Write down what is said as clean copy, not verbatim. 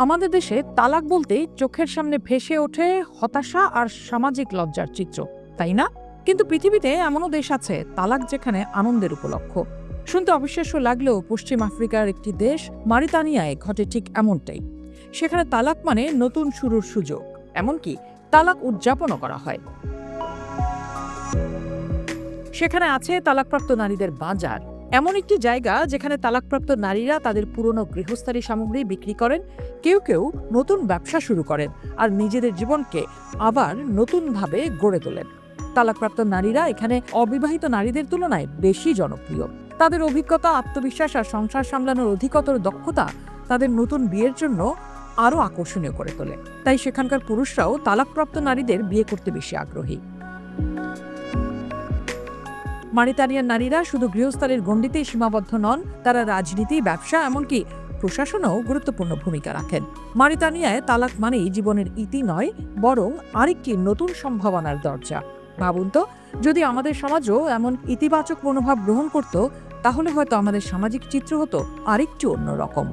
আমাদের দেশে তালাক বলতেই চোখের সামনে ভেসে ওঠে হতাশা আর সামাজিক লজ্জার চিত্র, তাই না? কিন্তু পৃথিবীতে এমনও দেশ আছে তালাক যেখানে আনন্দের উপলক্ষ। শুনতে অবিশ্বাস্য লাগলেও পশ্চিম আফ্রিকার একটি দেশ মারিতানিয়ায় ঘটে ঠিক এমনটাই। সেখানে তালাক মানে নতুন শুরুর সুযোগ, এমনকি তালাক উদযাপনও করা হয়। সেখানে আছে তালাকপ্রাপ্ত নারীদের বাজার, এমন একটি জায়গা যেখানে তালাকপ্রাপ্ত নারীরা তাদের পুরনো গৃহস্থালী সামগ্রী বিক্রি করেন, কেউ কেউ নতুন ব্যবসা শুরু করেন আর নিজেদের জীবনকে আবার নতুনভাবে গড়ে তোলেন। তালাকপ্রাপ্ত নারীরা এখানে অবিবাহিত নারীদের তুলনায় বেশি জনপ্রিয়। তাদের অভিজ্ঞতা, আত্মবিশ্বাস আর সংসার সামলানোর অধিকতর দক্ষতা তাদের নতুন বিয়ের জন্য আরও আকর্ষণীয় করে তোলে। তাই সেখানকার পুরুষরাও তালাকপ্রাপ্ত নারীদের বিয়ে করতে বেশি আগ্রহী। মারিতানিয়ার নারীরা শুধু গৃহস্থালীর গণ্ডিতেই সীমাবদ্ধ নন, তারা রাজনীতি, ব্যবসা, এমনকি প্রশাসনেও গুরুত্বপূর্ণ ভূমিকা রাখেন। মারিতানিয়ায় তালাক মানেই জীবনের ইতি নয়, বরং আরেকটি নতুন সম্ভাবনার দরজা। ভাবুন তো, যদি আমাদের সমাজও এমন ইতিবাচক মনোভাব গ্রহণ করত, তাহলে হয়তো আমাদের সামাজিক চিত্র হতো আরেকটু অন্যরকম।